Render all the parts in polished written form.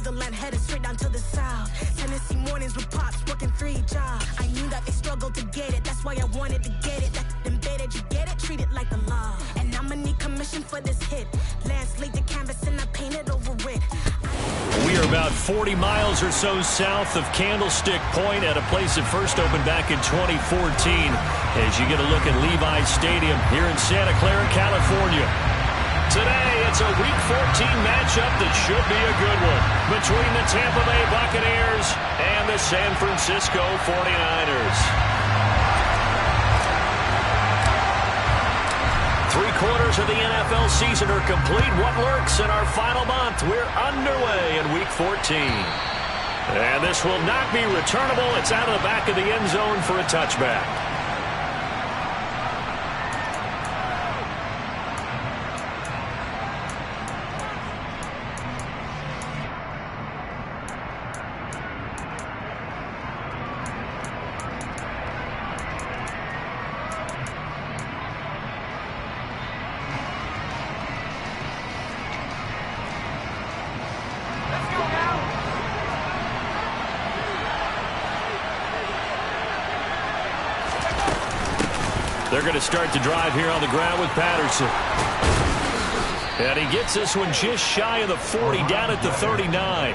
motherland headed straight down to the south. Tennessee mornings with pops working 3 jobs. I knew that they struggled to get it, that's why I wanted to get it. That embedded, you get it, treat it like the law. And I'ma need commission for this hit. Lance laid the canvas and I painted over it. We are about 40 miles or so south of Candlestick Point at a place that first opened back in 2014 as you get a look at Levi's Stadium here in Santa Clara, California. Today, it's a Week 14 matchup that should be a good one between the Tampa Bay Buccaneers and the San Francisco 49ers. 3/4 of the NFL season are complete. What lurks in our final month? We're underway in Week 14. And this will not be returnable. It's out of the back of the end zone for a touchback. They're going to start the drive here on the ground with Patterson. And he gets this one just shy of the 40, down at the 39.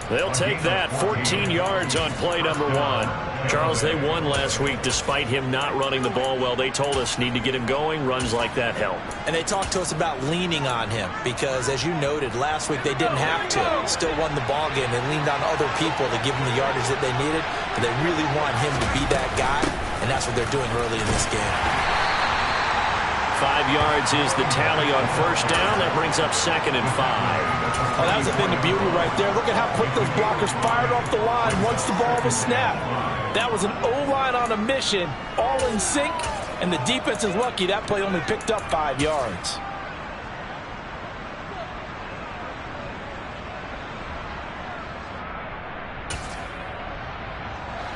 They'll take that, 14 yards on play number 1. Charles, they won last week despite him not running the ball well. They told us need to get him going. Runs like that help. And they talked to us about leaning on him because, as you noted, last week they didn't have to. Still won the ball game. They leaned on other people to give them the yardage that they needed. But they really want him to be that guy, and that's what they're doing early in this game. 5 yards is the tally on first down. That brings up 2nd and 5. Oh, that was a thing of beauty right there. Look at how quick those blockers fired off the line once the ball was snapped. That was an O-line on a mission, all in sync, and the defense is lucky that play only picked up 5 yards.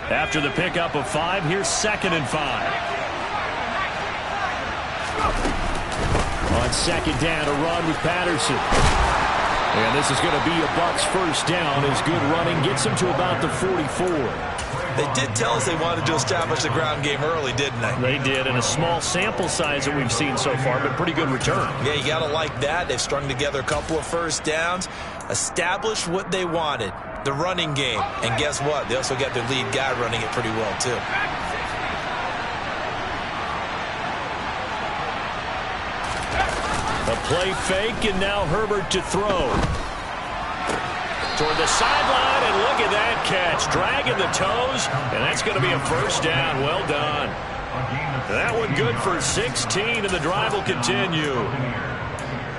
After the pickup of 5, here's 2nd and 5. On 2nd down, a run with Patterson. And this is going to be a Bucs first down as good running gets him to about the 44. They did tell us they wanted to establish the ground game early, didn't they? They did, and a small sample size that we've seen so far, but pretty good return. Yeah, you got to like that. They've strung together a couple of first downs, established what they wanted, the running game. And guess what? They also got their lead guy running it pretty well, too. A play fake, and now Herbert to throw. Toward the sideline, and look at that catch. Dragging the toes, and that's going to be a first down. Well done. That one good for 16, and the drive will continue.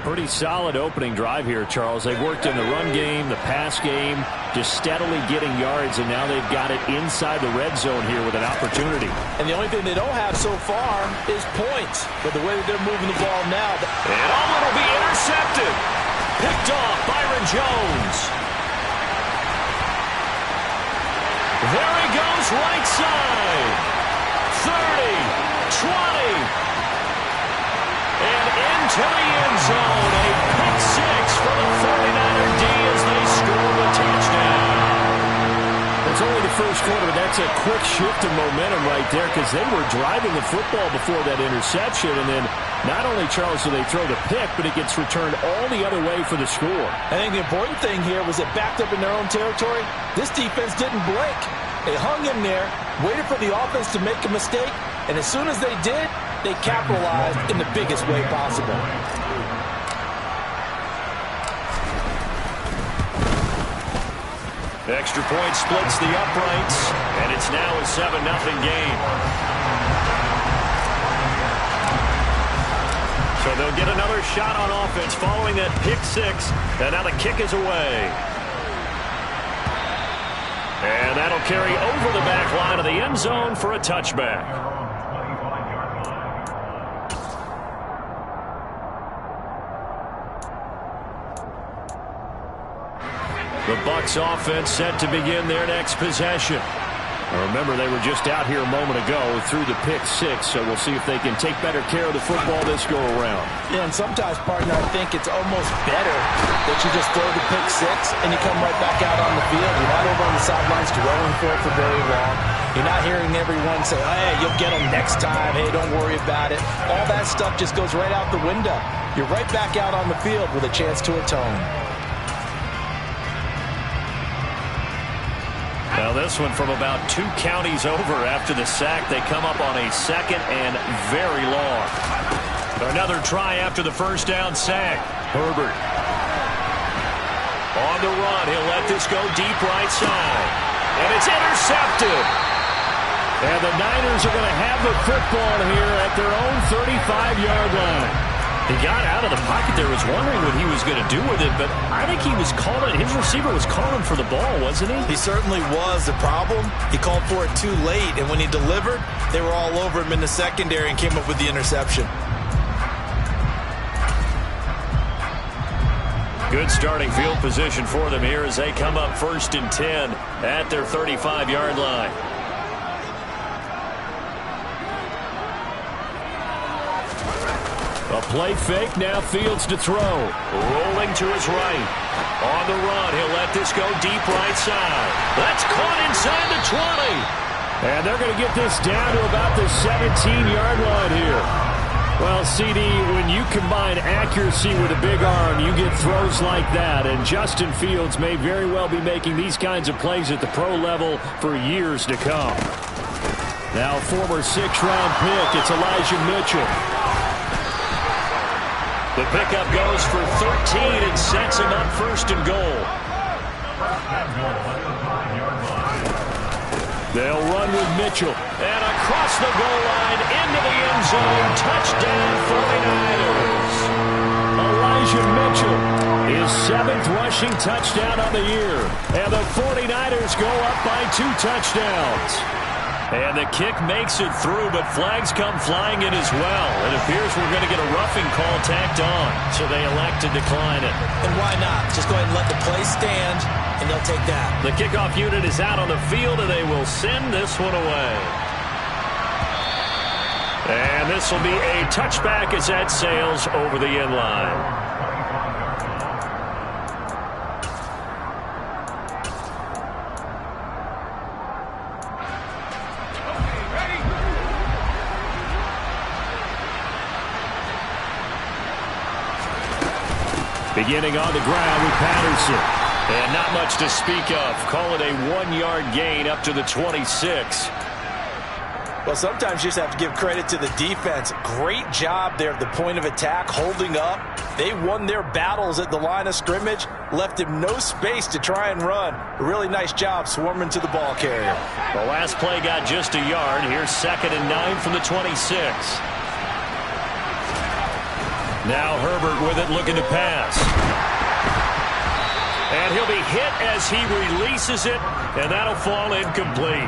Pretty solid opening drive here, Charles. They've worked in the run game, the pass game, just steadily getting yards, and now they've got it inside the red zone here with an opportunity. And the only thing they don't have so far is points. But the way that they're moving the ball now. And it'll be intercepted. Picked off Byron Jones. There he goes, right side. 30, 20. And into the end zone, a pick 6 for the 49er D as they score the touchdown. It's only the first quarter, but that's a quick shift of momentum right there because they were driving the football before that interception. And then not only, Charles, do they throw the pick, but it gets returned all the other way for the score. I think the important thing here was it backed up in their own territory. This defense didn't blink. They hung in there, waited for the offense to make a mistake, and as soon as they did, they capitalized in the biggest way possible. The extra point splits the uprights, and it's now a 7-0 game. So they'll get another shot on offense following that pick 6, and now the kick is away. And that'll carry over the back line of the end zone for a touchback. The Bucs offense set to begin their next possession. Remember, they were just out here a moment ago through the pick six, so we'll see if they can take better care of the football this go-around. Yeah, and sometimes, partner, I think it's almost better that you just throw the pick six and you come right back out on the field. You're not over on the sidelines dwelling for it for very long. You're not hearing everyone say, hey, you'll get them next time. Hey, don't worry about it. All that stuff just goes right out the window. You're right back out on the field with a chance to atone. Well, this one from about 2 counties over after the sack. They come up on a second and very long. Another try after the first down sack. Herbert. On the run. He'll let this go deep right side. And it's intercepted. And the Niners are going to have the football here at their own 35-yard line. He got out of the pocket there, was wondering what he was going to do with it, but I think he was calling, his receiver was calling for the ball, wasn't he? He certainly was. The problem, he called for it too late, and when he delivered, they were all over him in the secondary and came up with the interception. Good starting field position for them here as they come up 1st and 10 at their 35-yard line. A play fake, now Fields to throw. Rolling to his right. On the run, he'll let this go deep right side. That's caught inside the 20. And they're going to get this down to about the 17-yard line here. Well, CD, when you combine accuracy with a big arm, you get throws like that. And Justin Fields may very well be making these kinds of plays at the pro level for years to come. Now, former 6th-round pick, it's Elijah Mitchell. The pickup goes for 13 and sets him up 1st and goal. They'll run with Mitchell. And across the goal line into the end zone. Touchdown 49ers. Elijah Mitchell, his 7th rushing touchdown on the year. And the 49ers go up by 2 touchdowns. And the kick makes it through, but flags come flying in as well. It appears we're going to get a roughing call tacked on, so they elect to decline it. And why not? Just go ahead and let the play stand, and they'll take that. The kickoff unit is out on the field, and they will send this one away. And this will be a touchback as that sails over the end line. Beginning on the ground with Patterson. And not much to speak of. Call it a 1-yard gain up to the 26. Well, sometimes you just have to give credit to the defense. Great job there at the point of attack, holding up. They won their battles at the line of scrimmage, left him no space to try and run. A really nice job swarming to the ball carrier. The last play got just a yard. Here's 2nd and 9 from the 26. Now Herbert with it, looking to pass. And he'll be hit as he releases it, and that'll fall incomplete.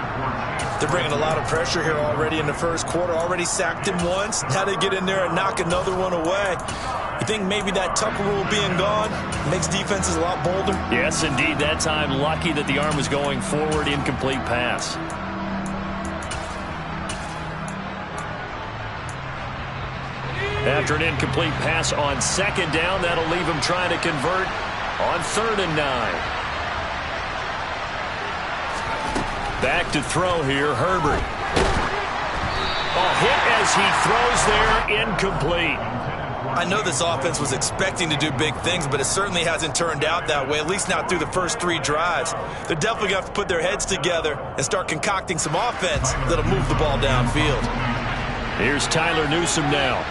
They're bringing a lot of pressure here already in the first quarter. Already sacked him once. Now they get in there and knock another one away. You think maybe that Tucker rule being gone makes defenses a lot bolder? Yes, indeed. That time, lucky that the arm was going forward, incomplete pass. After an incomplete pass on 2nd down, that'll leave him trying to convert on 3rd and 9. Back to throw here, Herbert. Hit as he throws there, incomplete. I know this offense was expecting to do big things, but it certainly hasn't turned out that way, at least not through the first 3 drives. They're definitely going to have to put their heads together and start concocting some offense that'll move the ball downfield. Here's Tyler Newsome now.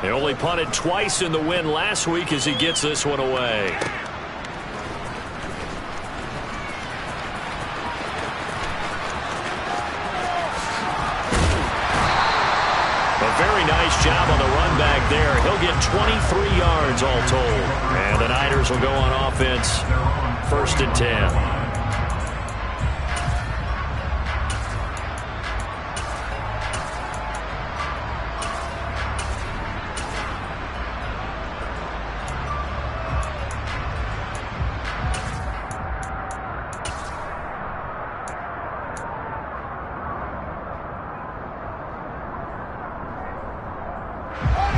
They only punted twice in the win last week as he gets this one away. A very nice job on the run back there. He'll get 23 yards all told. And the Niners will go on offense 1st and 10.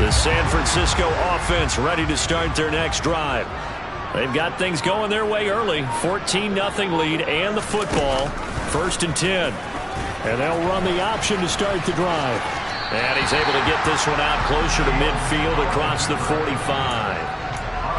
The San Francisco offense ready to start their next drive. They've got things going their way early. 14-0 lead and the football. 1st and 10. And they'll run the option to start the drive. And he's able to get this one out closer to midfield across the 45.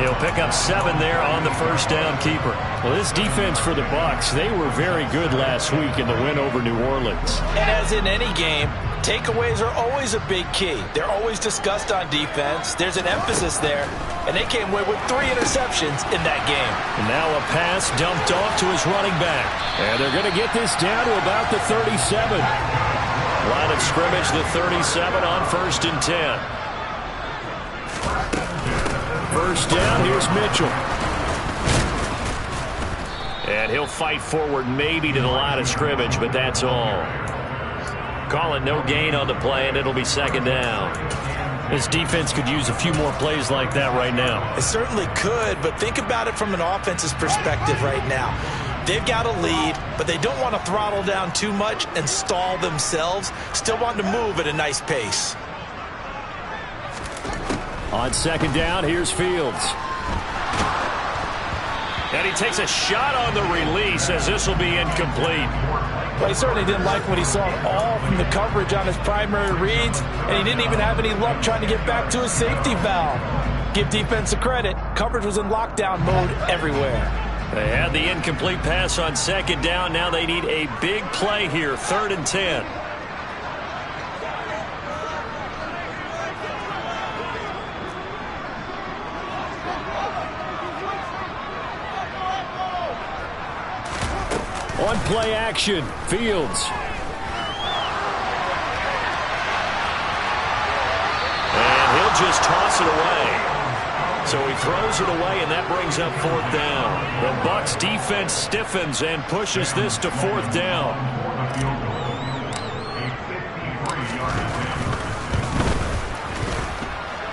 He'll pick up 7 there on the first down keeper. Well, this defense for the Bucs, they were very good last week in the win over New Orleans. And as in any game, takeaways are always a big key. They're always discussed on defense. There's an emphasis there, and they came away with 3 interceptions in that game. And now a pass dumped off to his running back. And they're going to get this down to about the 37. Line of scrimmage, the 37 on 1st and 10. First down, here's Mitchell. And he'll fight forward maybe to the line of scrimmage, but that's all. Call it no gain on the play, and it'll be 2nd down. This defense could use a few more plays like that right now. It certainly could, but think about it from an offense's perspective right now. They've got a lead, but they don't want to throttle down too much and stall themselves. Still want to move at a nice pace. On 2nd down, here's Fields. And he takes a shot on the release as this will be incomplete. Well, he certainly didn't like what he saw at all from the coverage on his primary reads, and he didn't even have any luck trying to get back to his safety valve. Give defense a credit. Coverage was in lockdown mode everywhere. They had the incomplete pass on 2nd down. Now they need a big play here, 3rd and 10. On play action, Fields. And he'll just toss it away. So he throws it away, and that brings up 4th down. The Bucs defense stiffens and pushes this to 4th down.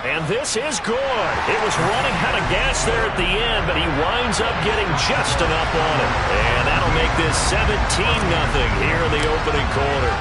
And this is good. It was running out of gas there at the end, but he winds up getting just enough on it. And that'll make this 17-0 here in the opening quarter.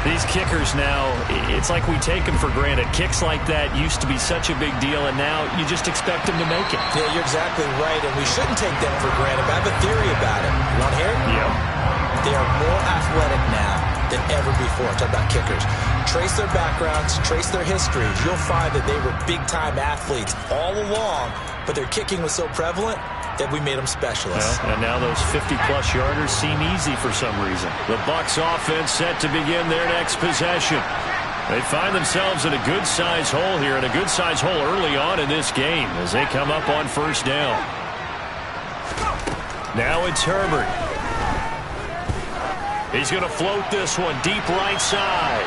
These kickers now, it's like we take them for granted. Kicks like that used to be such a big deal, and now you just expect them to make it. Yeah, you're exactly right, and we shouldn't take them for granted. But I have a theory about it. You want to hear it? Yeah. They are more athletic now than ever before. I'm talking about kickers. Trace their backgrounds, trace their histories. You'll find that they were big-time athletes all along, but their kicking was so prevalent that we made them specialists. Well, and now those 50-plus yarders seem easy for some reason. The Bucs offense set to begin their next possession. They find themselves in a good-sized hole here, and a good-sized hole early on in this game as they come up on 1st down. Now it's Herbert. He's going to float this one deep right side.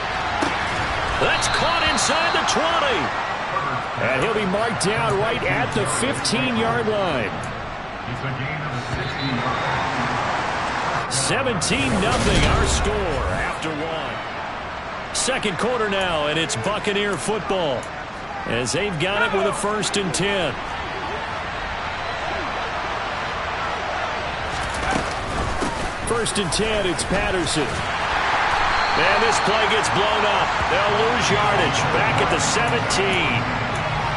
That's caught inside the 20. And he'll be marked down right at the 15-yard line. 17-0 our score after 1. 2nd quarter now, and it's Buccaneer football as they've got it with a 1st and 10. First and 10, it's Patterson. And this play gets blown up. They'll lose yardage back at the 17.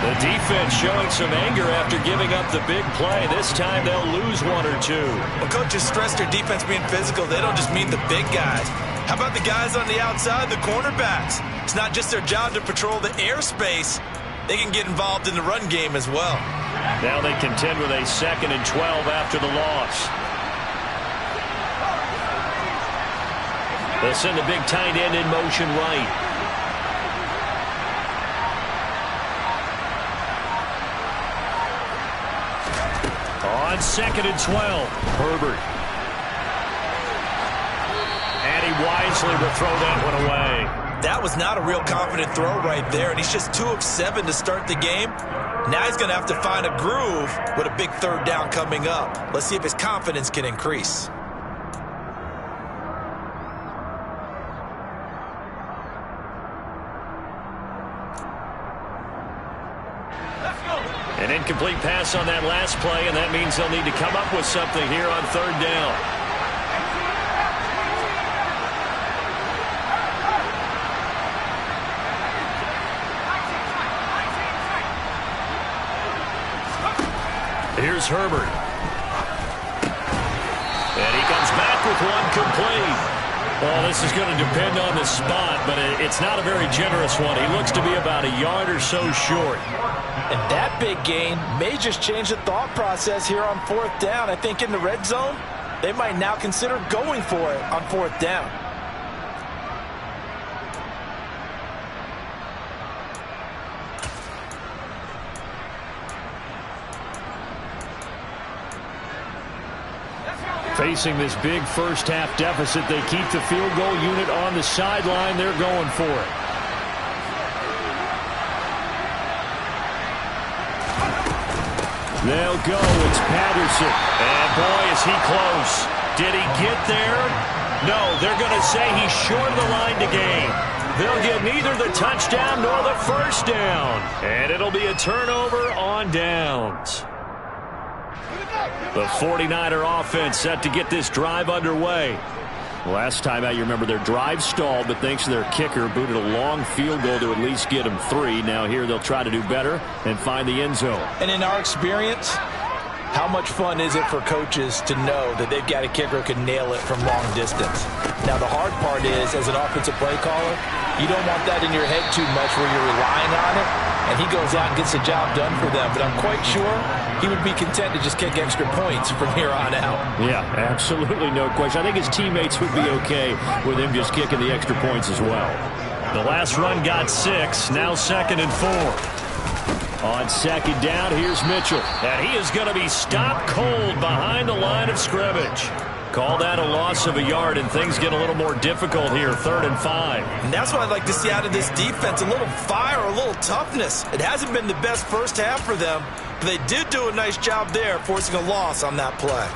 The defense showing some anger after giving up the big play. This time they'll lose 1 or 2. Well, coaches stress their defense being physical. They don't just mean the big guys. How about the guys on the outside, the cornerbacks? It's not just their job to patrol the airspace. They can get involved in the run game as well. Now they contend with a 2nd and 12 after the loss. They'll send the big tight end in motion right. On 2nd and 12, Herbert. And he wisely will throw that one away. That was not a real confident throw right there, and he's just 2 of 7 to start the game. Now he's going to have to find a groove with a big 3rd down coming up. Let's see if his confidence can increase. An incomplete pass on that last play, and that means they'll need to come up with something here on 3rd down. Here's Herbert. And he comes back with one complete. Well, this is going to depend on the spot, but it's not a very generous one. He looks to be about a yard or so short. And that big gain may just change the thought process here on 4th down. I think in the red zone, they might now consider going for it on 4th down. Facing this big first-half deficit, they keep the field goal unit on the sideline. They're going for it. They'll go. It's Patterson. And, boy, is he close. Did he get there? No, they're going to say he's short of the line to gain. They'll get neither the touchdown nor the first down. And it'll be a turnover on downs. The 49er offense set to get this drive underway. Last time out, you remember their drive stalled, but thanks to their kicker, booted a long field goal to at least get them 3. Now here they'll try to do better and find the end zone. And in our experience, how much fun is it for coaches to know that they've got a kicker who can nail it from long distance? Now, the hard part is, as an offensive play caller, you don't want that in your head too much where you're relying on it, and he goes out and gets the job done for them. But I'm quite sure he would be content to just kick extra points from here on out. Yeah, absolutely no question. I think his teammates would be okay with him just kicking the extra points as well. The last run got 6, now 2nd and 4. On 2nd down, here's Mitchell. And he is going to be stopped cold behind the line of scrimmage. Call that a loss of a yard, and things get a little more difficult here, 3rd and 5. And that's what I'd like to see out of this defense, a little fire, a little toughness. It hasn't been the best first half for them, but they did do a nice job there, forcing a loss on that play.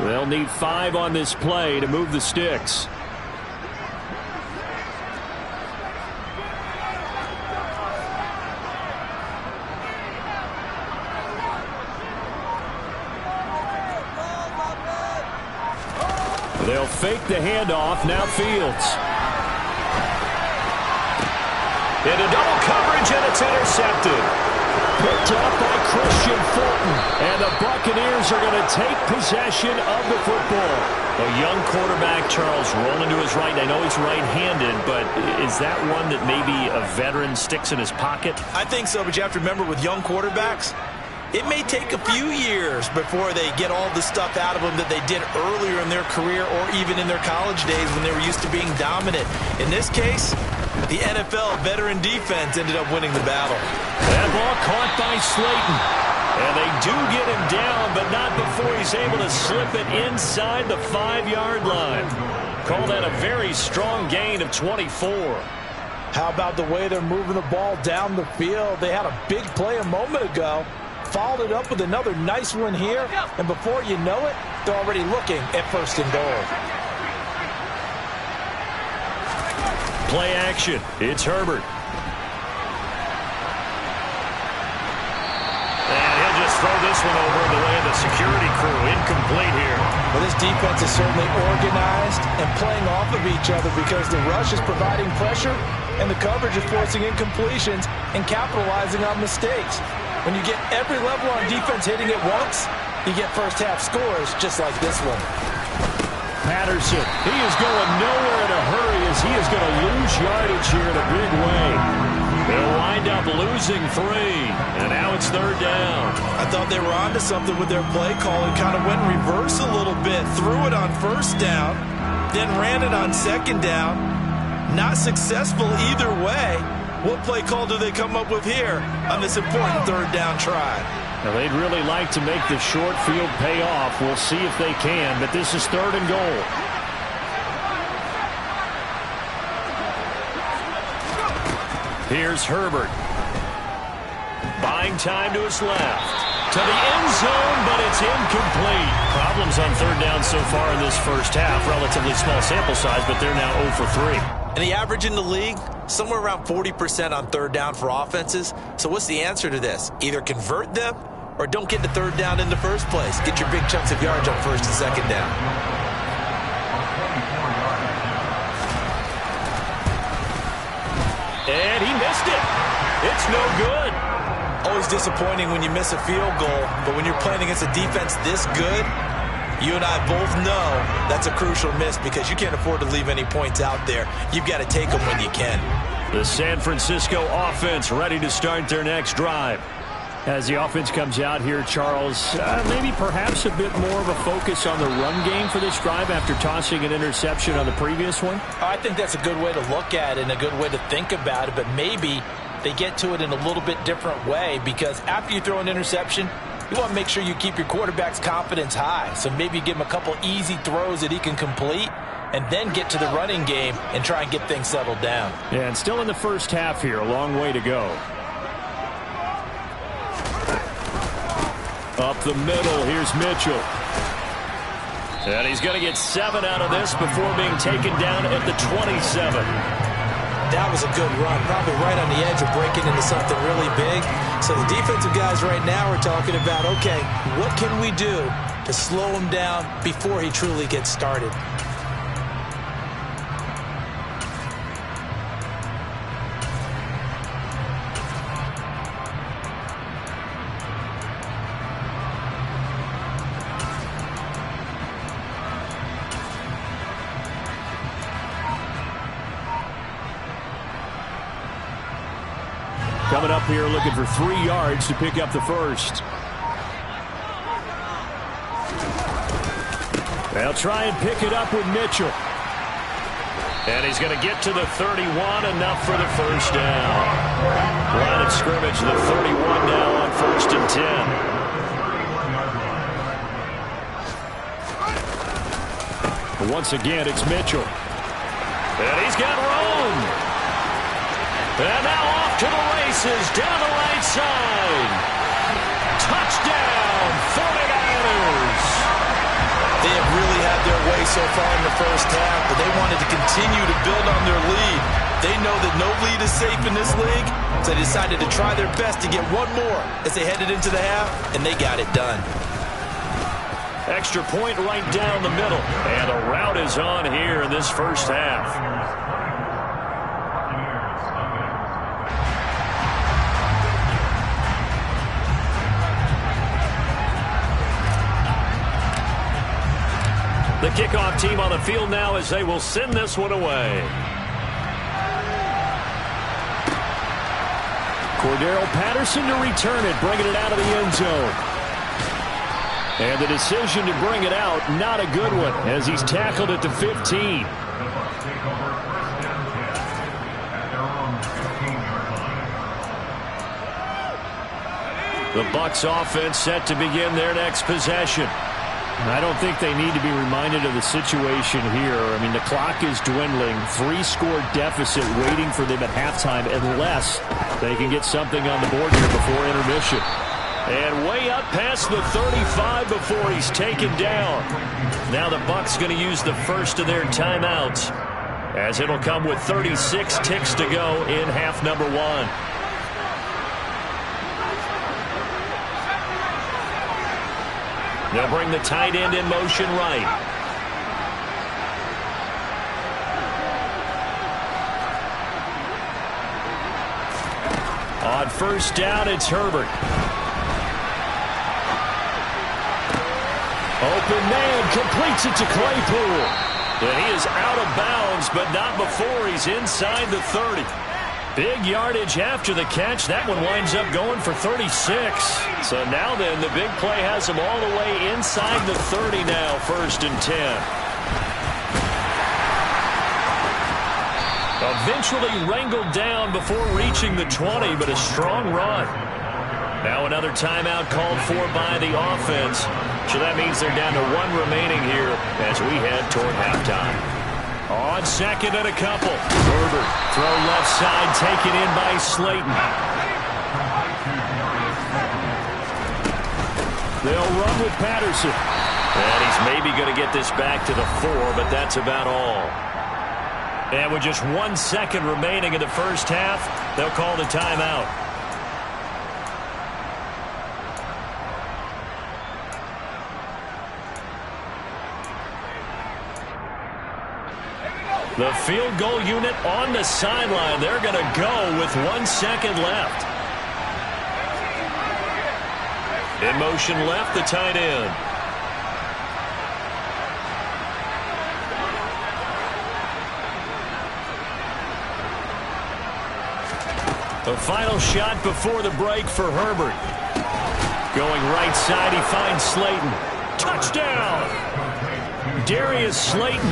They'll need 5 on this play to move the sticks. They'll fake the handoff. Now Fields. Into double coverage, and it's intercepted. Picked up by Christian Fulton. And the Buccaneers are going to take possession of the football. A young quarterback, Charles, rolling to his right. I know he's right-handed, but is that one that maybe a veteran sticks in his pocket? I think so, but you have to remember with young quarterbacks, it may take a few years before they get all the stuff out of them that they did earlier in their career or even in their college days when they were used to being dominant. In this case, the NFL veteran defense ended up winning the battle. That ball caught by Slayton. And they do get him down, but not before he's able to slip it inside the 5-yard line. Call that a very strong gain of 24. How about the way they're moving the ball down the field? They had a big play a moment ago. Followed it up with another nice one here, and before you know it, they're already looking at 1st and goal. Play action. It's Herbert. And he'll just throw this one over the way of the security crew. Incomplete here. Well, this defense is certainly organized and playing off of each other because the rush is providing pressure and the coverage is forcing incompletions and capitalizing on mistakes. When you get every level on defense hitting it once, you get first-half scores just like this one. Patterson, he is going nowhere in a hurry as he is going to lose yardage here in a big way. They'll wind up losing 3, and now it's 3rd down. I thought they were onto something with their play call and kind of went in reverse a little bit. Threw it on 1st down, then ran it on 2nd down. Not successful either way. What play call do they come up with here on this important 3rd down try? Now, they'd really like to make the short field pay off. We'll see if they can, but this is 3rd and goal. Here's Herbert. Buying time to his left. To the end zone, but it's incomplete. Problems on 3rd down so far in this first half. Relatively small sample size, but they're now 0 for 3. And the average in the league, somewhere around 40% on 3rd down for offenses. So what's the answer to this? Either convert them or don't get to 3rd down in the first place. Get your big chunks of yards on 1st and 2nd down. And he missed it. It's no good. Always disappointing when you miss a field goal, but when you're playing against a defense this good, you and I both know that's a crucial miss because you can't afford to leave any points out there. You've got to take them when you can. The San Francisco offense ready to start their next drive. As the offense comes out here, Charles, maybe perhaps a bit more of a focus on the run game for this drive after tossing an interception on the previous one? I think that's a good way to look at it and a good way to think about it, but maybe they get to it in a little bit different way because after you throw an interception, you want to make sure you keep your quarterback's confidence high. So maybe you give him a couple easy throws that he can complete and then get to the running game and try and get things settled down. Yeah, and still in the first half here, a long way to go. Up the middle, here's Mitchell. And he's going to get 7 out of this before being taken down at the 27. That was a good run, probably right on the edge of breaking into something really big. So the defensive guys right now are talking about, okay, what can we do to slow him down before he truly gets started? Coming up here looking for 3 yards to pick up the first. They'll try and pick it up with Mitchell. And he's going to get to the 31, enough for the first down. Line of scrimmage, the 31 now on 1st and 10. Once again, it's Mitchell. And he's got room. And now off to the races, down the right side. Touchdown, 49ers. They have really had their way so far in the first half, but they wanted to continue to build on their lead. They know that no lead is safe in this league, so they decided to try their best to get one more as they headed into the half, and they got it done. Extra point right down the middle. And a rout is on here in this first half. The kickoff team on the field now as they will send this one away. Cordero Patterson to return it, bringing it out of the end zone. And the decision to bring it out, not a good one, as he's tackled at the 15. The Bucs offense set to begin their next possession. I don't think they need to be reminded of the situation here. I mean, the clock is dwindling. 3-score deficit waiting for them at halftime unless they can get something on the board here before intermission. And way up past the 35 before he's taken down. Now the Bucs going to use the first of their timeouts, as it'll come with 36 ticks to go in half number 1. They'll bring the tight end in motion right. On first down, it's Herbert. Open man, completes it to Claypool. And he is out of bounds, but not before he's inside the 30. Big yardage after the catch. That one winds up going for 36. So now then, the big play has him all the way inside the 30 now, 1st and 10. Eventually wrangled down before reaching the 20, but a strong run. Now another timeout called for by the offense. So that means they're down to 1 remaining here as we head toward halftime. On 2nd and a couple. Herbert, throw left side, taken in by Slayton. They'll run with Patterson. And he's maybe going to get this back to the 4, but that's about all. And with just 1 second remaining in the first half, they'll call the timeout. The field goal unit on the sideline. They're going to go with 1 second left. In motion left, the tight end. The final shot before the break for Herbert. Going right side, he finds Slayton. Touchdown! Darius Slayton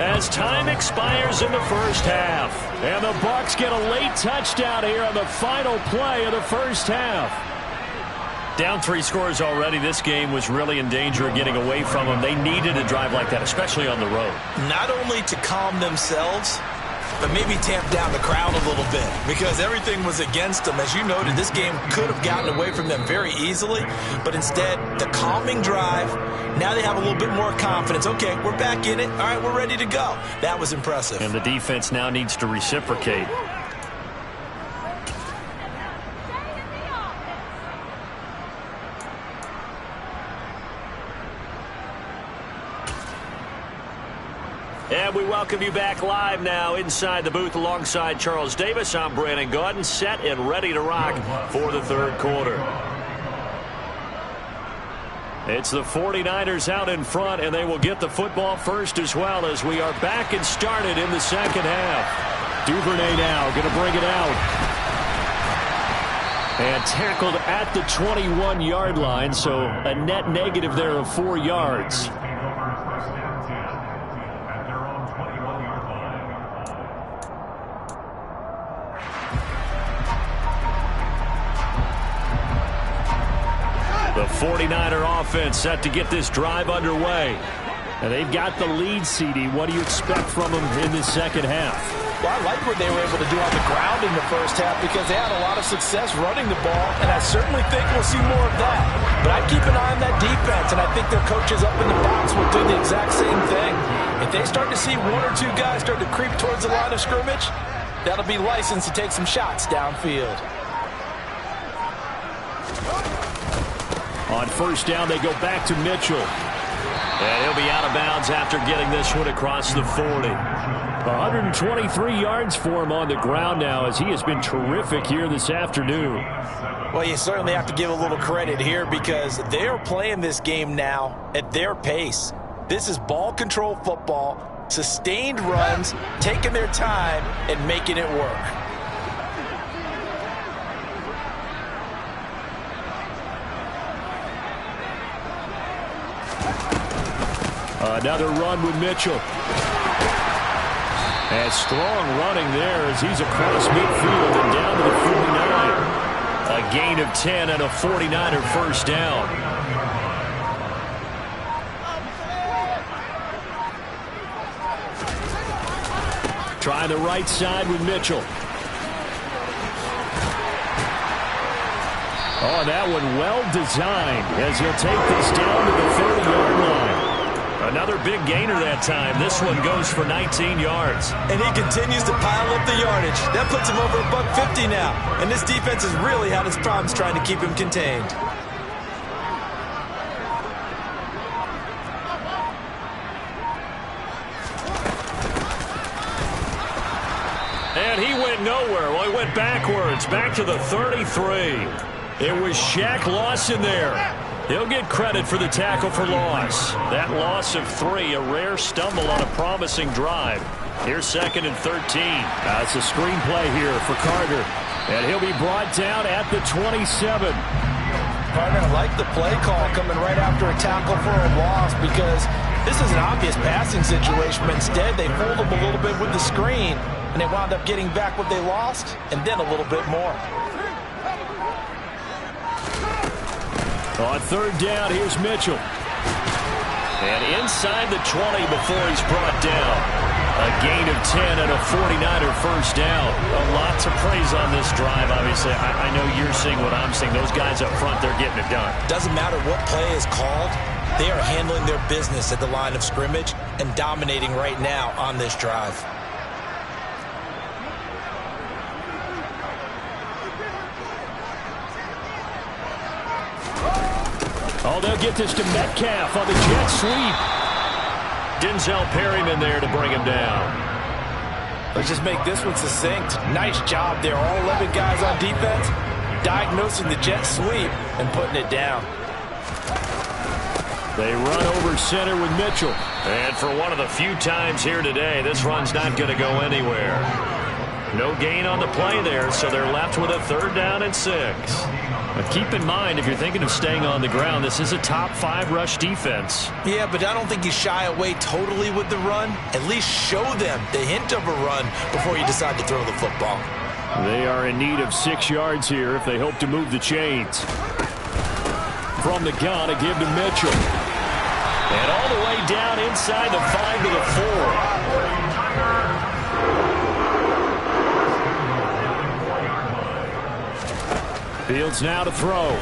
as time expires in the first half. And the Bucs get a late touchdown here on the final play of the first half. Down 3 scores already. This game was really in danger of getting away from them. They needed a drive like that, especially on the road. Not only to calm themselves, but maybe tamp down the crowd a little bit because everything was against them. As you noted, this game could have gotten away from them very easily, but instead, the calming drive, now they have a little bit more confidence. Okay, we're back in it. All right, we're ready to go. That was impressive. And the defense now needs to reciprocate. And we welcome you back live now inside the booth alongside Charles Davis. I'm Brandon Gaudin, set and ready to rock for the third quarter. It's the 49ers out in front, and they will get the football first as well as we are back and started in the second half. Duvernay now going to bring it out. And tackled at the 21-yard line, so a net negative there of 4 yards. The 49er offense set to get this drive underway. And they've got the lead, CD. What do you expect from them in the second half? Well, I like what they were able to do on the ground in the first half because they had a lot of success running the ball, and I certainly think we'll see more of that. But I'd keep an eye on that defense, and I think their coaches up in the box will do the exact same thing. If they start to see 1 or 2 guys start to creep towards the line of scrimmage, that'll be licensed to take some shots downfield. On first down, they go back to Mitchell. And he'll be out of bounds after getting this one across the 40. 123 yards for him on the ground now as he has been terrific here this afternoon. Well, you certainly have to give a little credit here because they're playing this game now at their pace. This is ball control football, sustained runs, taking their time and making it work. Another run with Mitchell. And strong running there as he's across midfield and down to the 49. A gain of 10 and a 49er first down. Try the right side with Mitchell. Oh, that one well designed as he'll take this down to the 30-yard line. Another big gainer that time. This one goes for 19 yards. And he continues to pile up the yardage. That puts him over $150 now. And this defense has really had its problems trying to keep him contained. And he went nowhere. Well, he went backwards, back to the 33. It was Shaq Lawson there. He'll get credit for the tackle for loss. That loss of 3, a rare stumble on a promising drive. Here's 2nd and 13. It's a screenplay here for Carter. And he'll be brought down at the 27. Partner, I like the play call coming right after a tackle for a loss because this is an obvious passing situation, but instead they fooled him a little bit with the screen, and they wound up getting back what they lost and then a little bit more. On third down, here's Mitchell. And inside the 20 before he's brought down. A gain of 10 and a 49er first down. A lot to praise on this drive, obviously. I know you're seeing what I'm seeing. Those guys up front, they're getting it done. Doesn't matter what play is called. They are handling their business at the line of scrimmage and dominating right now on this drive. Oh, they'll get this to Metcalf on the jet sweep. Denzel Perryman there to bring him down. Let's just make this one succinct. Nice job there. All 11 guys on defense, diagnosing the jet sweep and putting it down. They run over center with Mitchell. And for one of the few times here today, this run's not going to go anywhere. No gain on the play there, so they're left with a 3rd down and 6. But keep in mind, if you're thinking of staying on the ground, this is a top 5 rush defense. Yeah, but I don't think you shy away totally with the run. At least show them the hint of a run before you decide to throw the football. They are in need of 6 yards here if they hope to move the chains. From the gun, a give to Mitchell. And all the way down inside the 5 to the 4. Fields now to throw.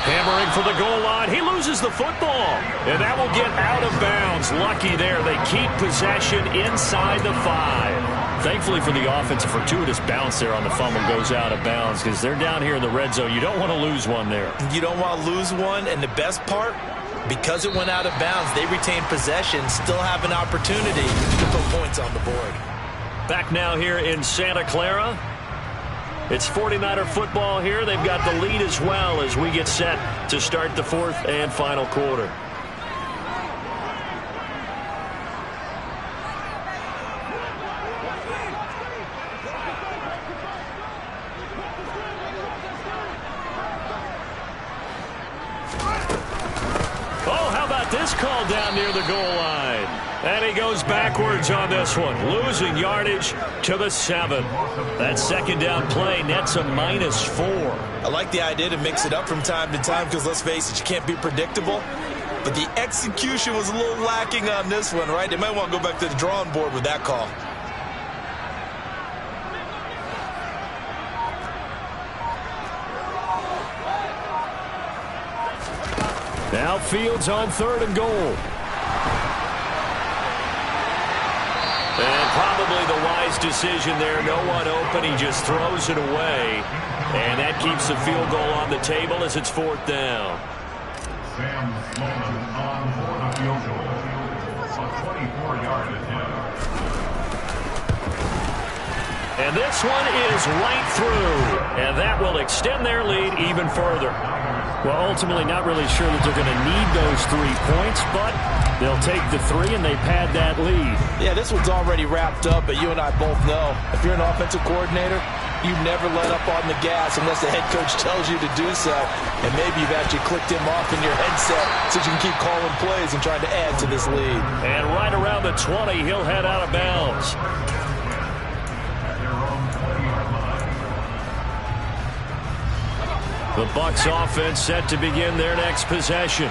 Hammering for the goal line. He loses the football. And that will get out of bounds. Lucky there. They keep possession inside the 5. Thankfully for the offense, a fortuitous bounce there on the fumble goes out of bounds because they're down here in the red zone. You don't want to lose one there. You don't want to lose one, and the best part, because it went out of bounds, they retain possession, still have an opportunity to put points on the board. Back now here in Santa Clara. It's 49er football here. They've got the lead as well as we get set to start the 4th and final quarter. This call down near the goal line. And he goes backwards on this one, losing yardage to the 7. That 2nd down play nets a -4. I like the idea to mix it up from time to time because, let's face it, you can't be predictable. But the execution was a little lacking on this one, right? They might want to go back to the drawing board with that call. Now Fields on 3rd and goal. And probably the wise decision there. No one open. He just throws it away. And that keeps the field goal on the table as it's 4th down. Sam Sloman on for the field goal. A 24-yard attempt. And this one is right through. And that will extend their lead even further. Well, ultimately not really sure that they're going to need those 3 points, but they'll take the 3 and they pad that lead. Yeah, this one's already wrapped up, but you and I both know if you're an offensive coordinator, you never let up on the gas unless the head coach tells you to do so. And maybe you've actually clicked him off in your headset so you can keep calling plays and trying to add to this lead. And right around the 20, he'll head out of bounds. The Bucs offense set to begin their next possession.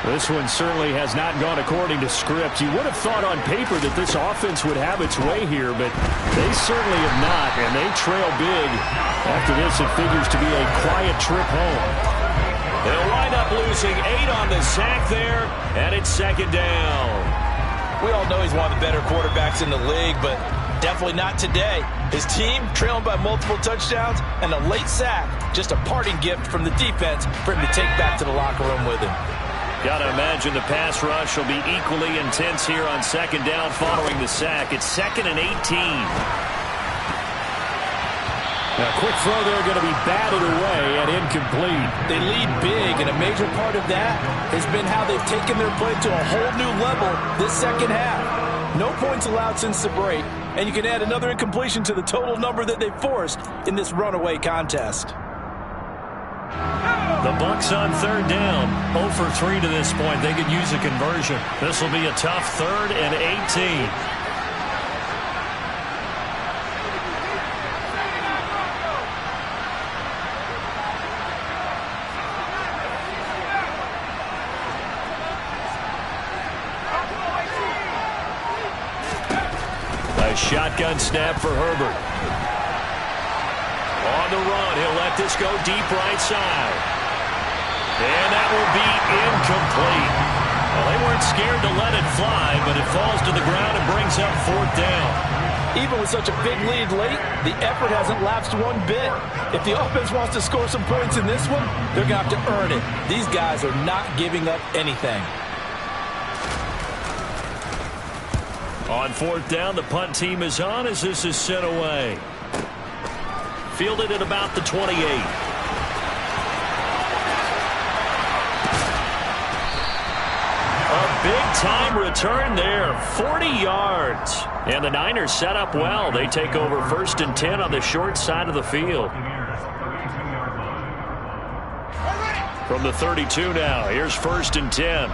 This one certainly has not gone according to script. You would have thought on paper that this offense would have its way here, but they certainly have not, and they trail big. After this, it figures to be a quiet trip home. They'll wind up losing 8 on the sack there, and it's 2nd down. We all know he's one of the better quarterbacks in the league, but definitely not today. His team trailing by multiple touchdowns and a late sack. Just a parting gift from the defense for him to take back to the locker room with him. Got to imagine the pass rush will be equally intense here on 2nd down following the sack. It's 2nd and 18. Now, quick throw there going to be batted away and incomplete. They lead big, and a major part of that has been how they've taken their play to a whole new level this 2nd half. No points allowed since the break, and you can add another incompletion to the total number that they forced in this runaway contest. The Bucs on 3rd down. 0 for 3 to this point. They could use a conversion. This will be a tough 3rd and 18. A shotgun snap for Herbert. On the run, he'll let this go deep right side. And that will be incomplete. Well, they weren't scared to let it fly, but it falls to the ground and brings up 4th down. Even with such a big lead late, the effort hasn't lapsed one bit. If the offense wants to score some points in this one, they're going to have to earn it. These guys are not giving up anything. On fourth down, the punt team is on as this is sent away. Fielded at about the 28. A big-time return there, 40 yards. And the Niners set up well. They take over 1st and 10 on the short side of the field. From the 32 now, here's 1st and 10.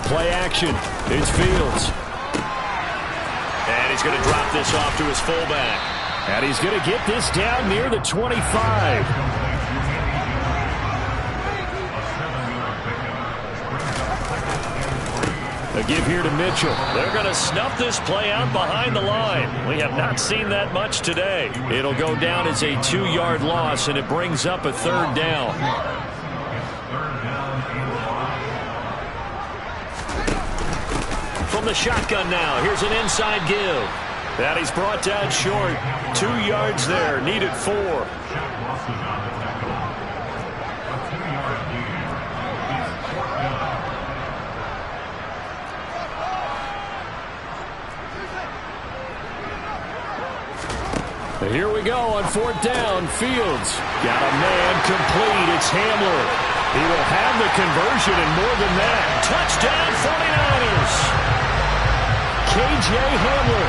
Play action. It's Fields. And he's going to drop this off to his fullback. And he's going to get this down near the 25. A give here to Mitchell. They're going to snuff this play out behind the line. We have not seen that much today. It'll go down as a 2-yard loss, and it brings up a 3rd down. From the shotgun now, here's an inside give. That he's brought down short. 2 yards there, needed 4. Here we go on 4th down. Fields got a man complete. It's Hamler. He will have the conversion and more than that. Touchdown 49ers. KJ Hamler,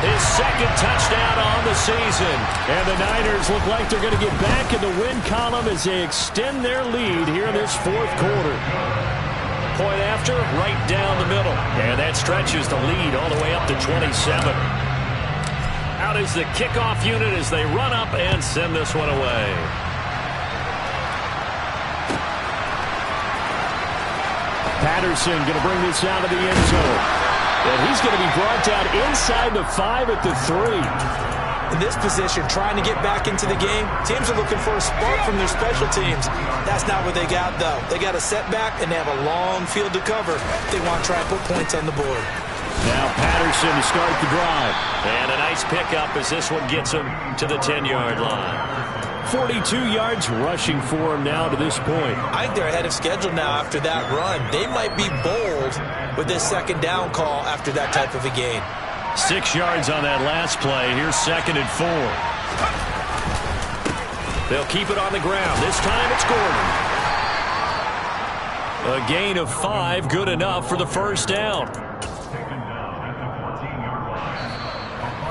his 2nd touchdown on the season. And the Niners look like they're going to get back in the win column as they extend their lead here in this 4th quarter. Point after, right down the middle. And that stretches the lead all the way up to 27. Out is the kickoff unit as they run up and send this one away. Patterson going to bring this out of the end zone. And he's going to be brought down inside the 5 at the 3. In this position, trying to get back into the game, teams are looking for a spark from their special teams. That's not what they got, though. They got a setback, and they have a long field to cover. They want to try and put points on the board. Now Patterson to start the drive. And a nice pickup as this one gets him to the 10-yard line. 42 yards rushing for him now to this point. I think they're ahead of schedule now after that run. They might be bold with this 2nd down call after that type of a gain. 6 yards on that last play. Here's 2nd and 4. They'll keep it on the ground. This time it's Gordon. A gain of 5, good enough for the 1st down.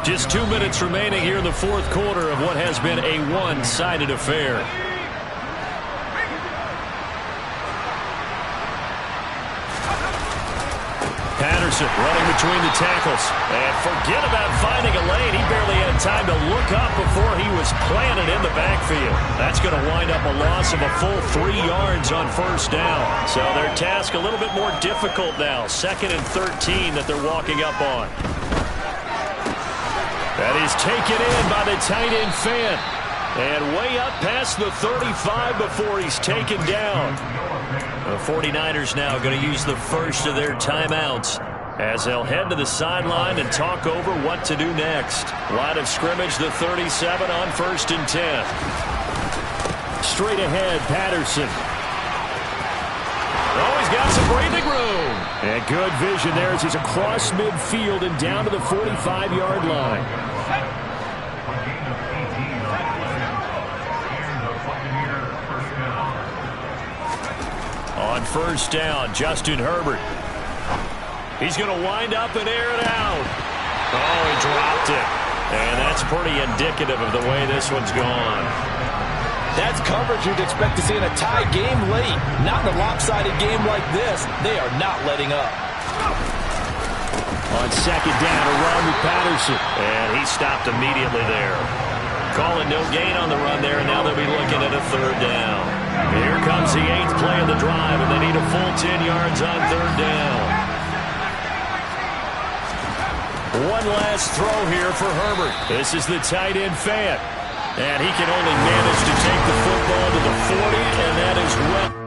Just 2 minutes remaining here in the 4th quarter of what has been a one-sided affair. Patterson running between the tackles. And forget about finding a lane. He barely had time to look up before he was planted in the backfield. That's going to wind up a loss of a full 3 yards on 1st down. So their task a little bit more difficult now. 2nd and 13 that they're walking up on. That is taken in by the tight end Fant. And way up past the 35 before he's taken down. The 49ers now going to use the first of their timeouts as they'll head to the sideline and talk over what to do next. Line of scrimmage, the 37 on 1st and 10. Straight ahead, Patterson. Oh, he's got some breathing room. And good vision there as he's across midfield and down to the 45-yard line. On 1st down, Justin Herbert. He's going to wind up and air it out. Oh, he dropped it. And that's pretty indicative of the way this one's gone. That's coverage you'd expect to see in a tie game late. Not in a lopsided game like this. They are not letting up. On 2nd down, a run with Patterson. And he stopped immediately there. Calling no gain on the run there, and now they'll be looking at a 3rd down. Here comes the 8th play of the drive, and they need a full 10 yards on 3rd down. One last throw here for Herbert. This is the tight end Fant. And he can only manage to take the football to the 40, and that is well.